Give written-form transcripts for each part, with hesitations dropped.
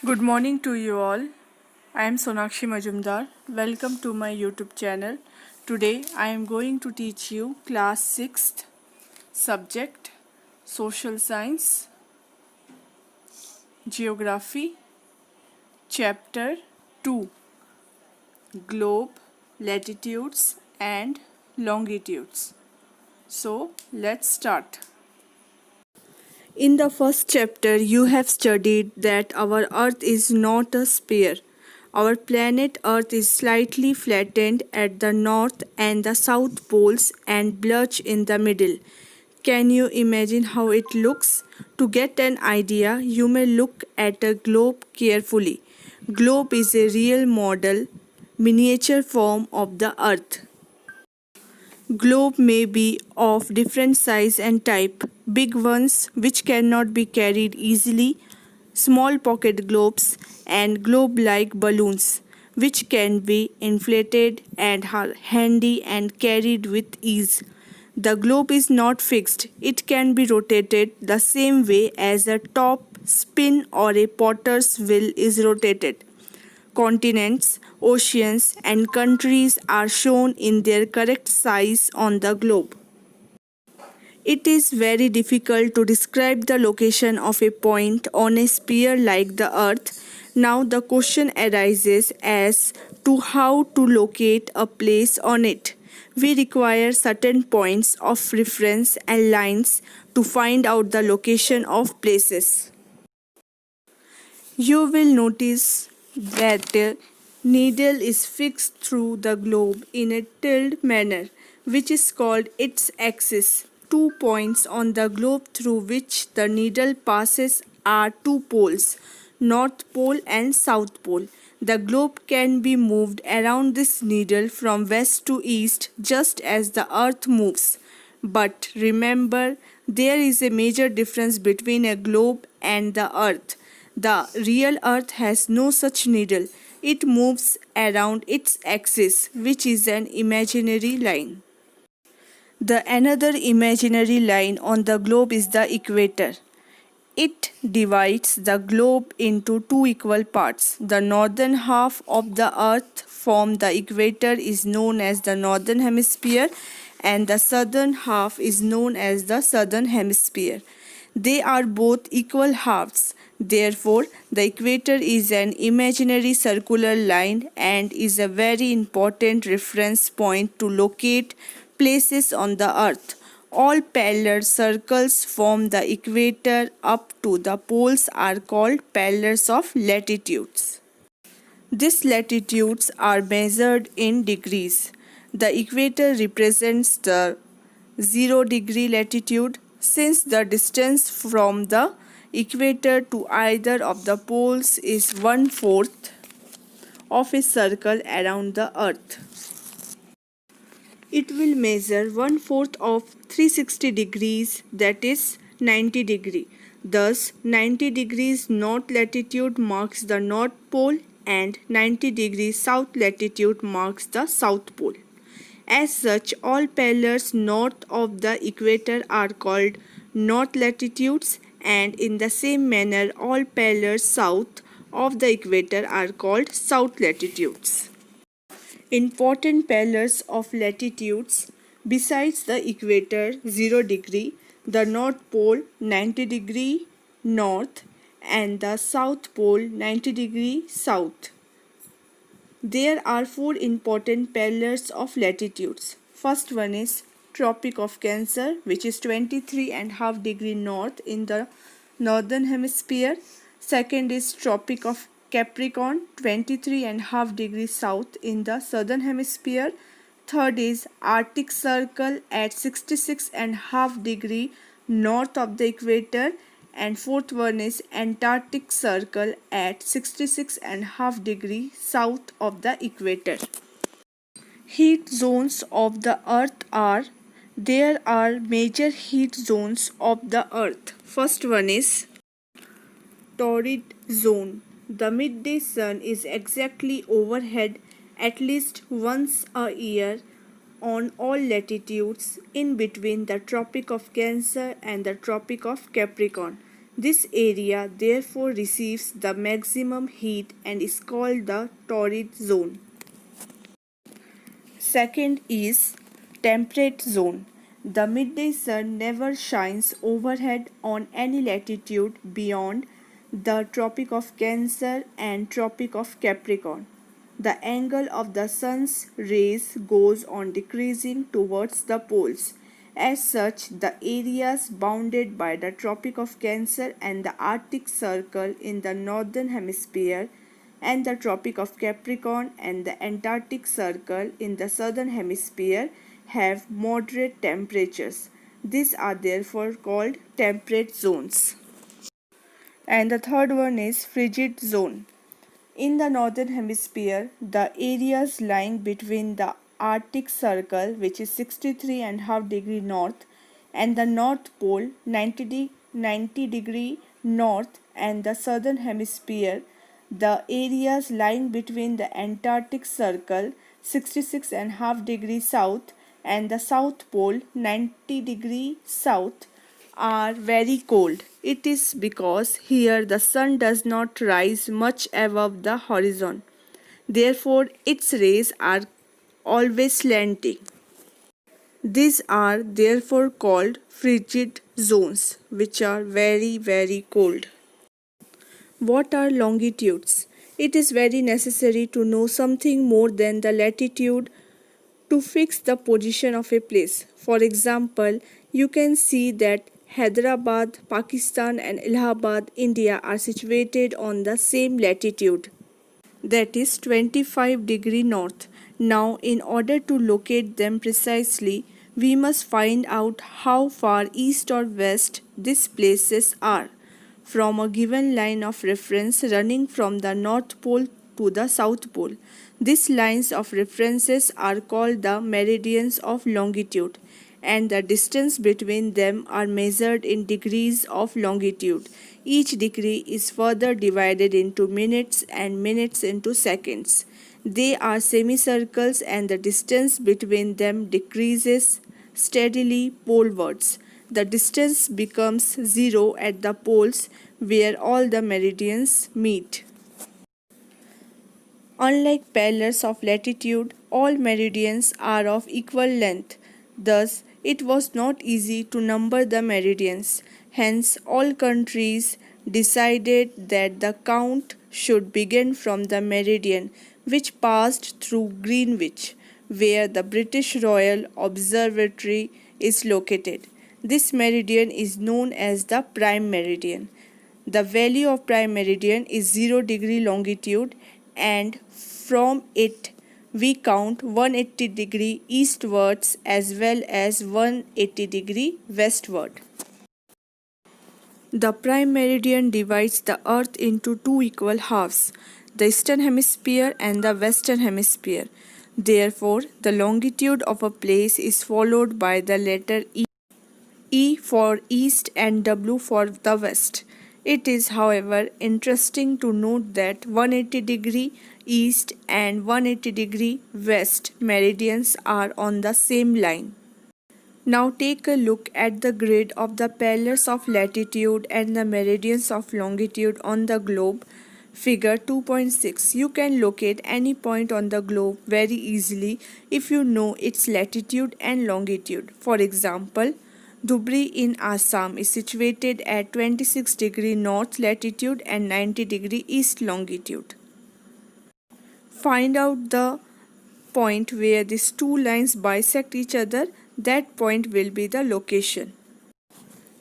Good morning to you all. I am Sonakshi Majumdar. Welcome to my YouTube channel. Today I am going to teach you class 6th subject Social Science, Geography, Chapter 2 Globe, Latitudes and Longitudes. So let's start. In the first chapter, you have studied that our Earth is not a sphere. Our planet Earth is slightly flattened at the north and the south poles and blotched in the middle. Can you imagine how it looks? To get an idea, you may look at a globe carefully. Globe is a real model, miniature form of the Earth. Globe may be of different size and type. Big ones which cannot be carried easily, small pocket globes and globe-like balloons which can be inflated and are handy and carried with ease. The globe is not fixed. It can be rotated the same way as a top spin or a potter's wheel is rotated. Continents, oceans, and countries are shown in their correct size on the globe. It is very difficult to describe the location of a point on a sphere like the Earth. Now, the question arises as to how to locate a place on it. We require certain points of reference and lines to find out the location of places. You will notice that the needle is fixed through the globe in a tilde manner, which is called its axis. 2 points on the globe through which the needle passes are two poles, North Pole and South Pole. The globe can be moved around this needle from west to east just as the earth moves. But remember, there is a major difference between a globe and the earth. The real earth has no such needle. It moves around its axis, which is an imaginary line. The another imaginary line on the globe is the equator. It divides the globe into two equal parts. The northern half of the earth from the equator is known as the northern hemisphere and the southern half is known as the southern hemisphere. They are both equal halves. Therefore, the equator is an imaginary circular line and is a very important reference point to locate places on the earth. All parallel circles from the equator up to the poles are called parallels of latitudes. These latitudes are measured in degrees. The equator represents the 0 degree latitude since the distance from the equator to either of the poles is 1/4 of a circle around the earth. It will measure 1/4 of 360 degrees, that is 90 degree. Thus 90 degrees north latitude marks the north pole and 90 degrees south latitude marks the south pole. As such, all parallels north of the equator are called north latitudes, and in the same manner all parallels south of the equator are called south latitudes. Important parallels of latitudes besides the equator 0 degree, the north pole 90 degree north and the south pole 90 degree south. There are four important parallels of latitudes. First one is Tropic of Cancer, which is 23.5 degree north in the northern hemisphere. Second is Tropic of Capricorn, 23.5 degrees south in the southern hemisphere. Third is Arctic Circle at 66.5 degree north of the equator, and fourth one is Antarctic Circle at 66.5 degree south of the equator. Heat zones of the earth are there are major heat zones of the earth. First one is torrid zone. The midday sun is exactly overhead at least once a year on all latitudes in between the Tropic of Cancer and the Tropic of Capricorn. This area therefore receives the maximum heat and is called the torrid zone. Second is temperate zone. The midday sun never shines overhead on any latitude beyond the Tropic of Cancer and Tropic of Capricorn. The angle of the sun's rays goes on decreasing towards the poles. As such, the areas bounded by the Tropic of Cancer and the Arctic Circle in the northern hemisphere and the Tropic of Capricorn and the Antarctic Circle in the southern hemisphere have moderate temperatures. These are therefore called temperate zones. And the third one is frigid zone. In the northern hemisphere, the areas lying between the Arctic Circle, which is 63.5 degree north, and the North Pole, 90 degree north, and the southern hemisphere, the areas lying between the Antarctic Circle, 66.5 degree south, and the South Pole, 90 degree south, are very cold. It is because here the sun does not rise much above the horizon. Therefore, its rays are always slanting. These are therefore called frigid zones, which are very cold. What are longitudes? It is very necessary to know something more than the latitude to fix the position of a place. For example, you can see that Hyderabad, Pakistan and Allahabad, India are situated on the same latitude, that is 25 degree north. Now, in order to locate them precisely, we must find out how far east or west these places are from a given line of reference running from the North Pole to the South Pole. These lines of references are called the meridians of longitude, and the distance between them are measured in degrees of longitude. Each degree is further divided into minutes and minutes into seconds. They are semicircles and the distance between them decreases steadily polewards. The distance becomes zero at the poles where all the meridians meet. Unlike pillars of latitude, all meridians are of equal length. Thus, it was not easy to number the meridians. Hence, all countries decided that the count should begin from the meridian which passed through Greenwich, where the British Royal Observatory is located. This meridian is known as the prime meridian. The value of prime meridian is 0 degree longitude, and from it we count 180 degree eastwards as well as 180 degree westward. The prime meridian divides the earth into two equal halves, the eastern hemisphere and the western hemisphere. Therefore, the longitude of a place is followed by the letter E for east and W for the west. It is, however, interesting to note that 180 degree east and 180 degree west meridians are on the same line. Now take a look at the grid of the pillars of latitude and the meridians of longitude on the globe. Figure 2.6. You can locate any point on the globe very easily if you know its latitude and longitude. For example, Dhubri in Assam is situated at 26 degree north latitude and 90 degree east longitude. Find out the point where these two lines bisect each other. That point will be the location.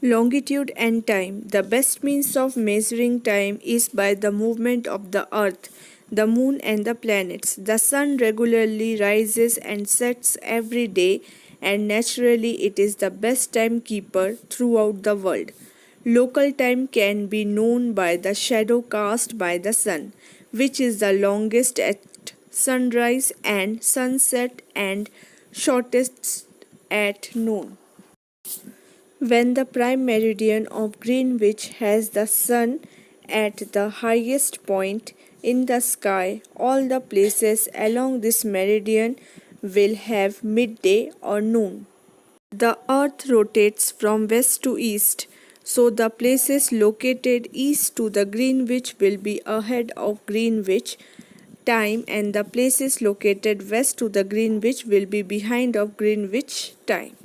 Longitude and time. The best means of measuring time is by the movement of the earth, the moon and the planets. The sun regularly rises and sets every day, and naturally it is the best timekeeper throughout the world. Local time can be known by the shadow cast by the sun, which is the longest at sunrise and sunset and shortest at noon. When the prime meridian of Greenwich has the sun at the highest point in the sky, all the places along this meridian will have midday or noon. The earth rotates from west to east, So the places located east to the Greenwich will be ahead of Greenwich time, and the places located west to the Greenwich will be behind of Greenwich time.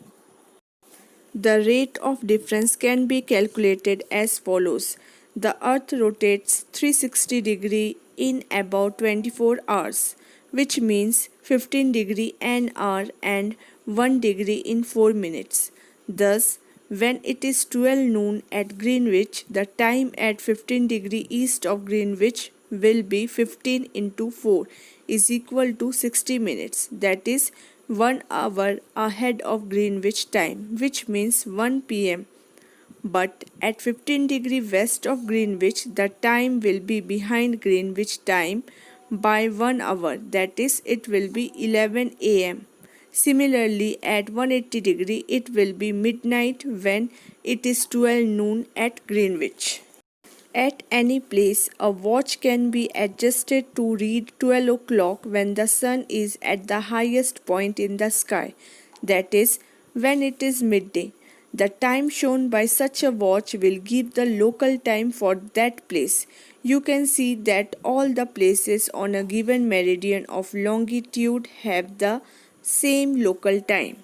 The rate of difference can be calculated as follows. The earth rotates 360 in about 24 hours, which means 15 an hour and 1 degree in 4 minutes. Thus, when it is 12 noon at Greenwich, the time at 15 east of Greenwich will be 15 into 4 is equal to 60 minutes. That is 1 hour ahead of Greenwich time, which means 1 pm. But at 15 west of Greenwich, the time will be behind Greenwich time by 1 hour, that is, it will be 11 am. Similarly, at 180 it will be midnight when it is 12 noon at Greenwich. At any place, a watch can be adjusted to read 12 o'clock when the sun is at the highest point in the sky, that is, when it is midday. The time shown by such a watch will give the local time for that place. You can see that all the places on a given meridian of longitude have the same local time.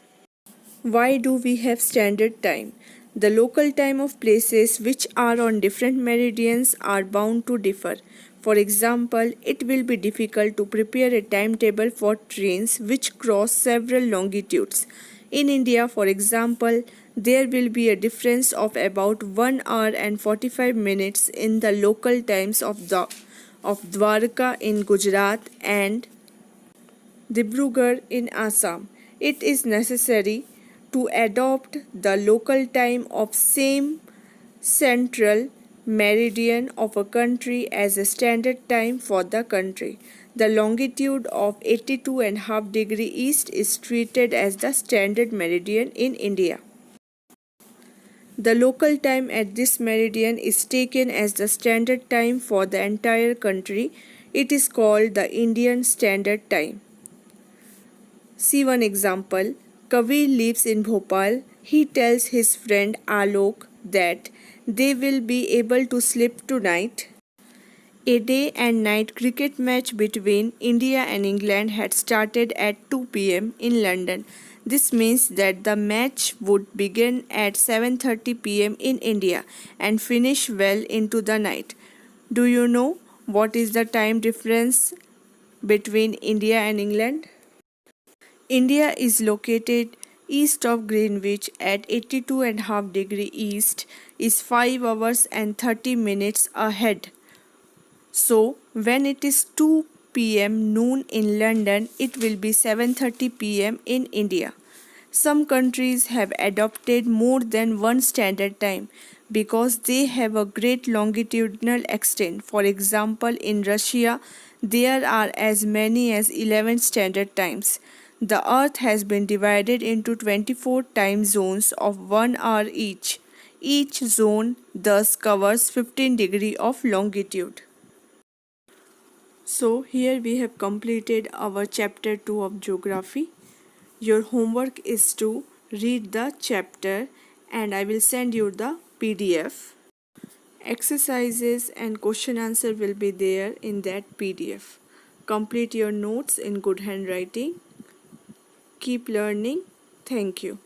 Why do we have standard time? The local time of places which are on different meridians are bound to differ. For example, it will be difficult to prepare a timetable for trains which cross several longitudes. In India, for example, there will be a difference of about 1 hour and 45 minutes in the local times of Dwarka in Gujarat and Dibrugarh in Assam. It is necessary to adopt the local time of same central meridian of a country as a standard time for the country. The longitude of 82.5 east is treated as the standard meridian in India. The local time at this meridian is taken as the standard time for the entire country. It is called the Indian Standard Time. See one example. Kavir lives in Bhopal. He tells his friend Alok that they will be able to sleep tonight. A day and night cricket match between India and England had started at 2 pm in London. This means that the match would begin at 7:30 pm in India and finish well into the night. Do you know what is the time difference between India and England? India is located east of Greenwich at 82.5 east is 5 hours and 30 minutes ahead. So when it is 2 pm noon in London, it will be 7:30 pm in India. Some countries have adopted more than one standard time because they have a great longitudinal extent. For example, in Russia, there are as many as 11 standard times. The earth has been divided into 24 time zones of 1 hour each. Each zone thus covers 15 of longitude. So here we have completed our chapter 2 of geography. Your homework is to read the chapter and I will send you the PDF. Exercises and question answer will be there in that PDF. Complete your notes in good handwriting. Keep learning. Thank you.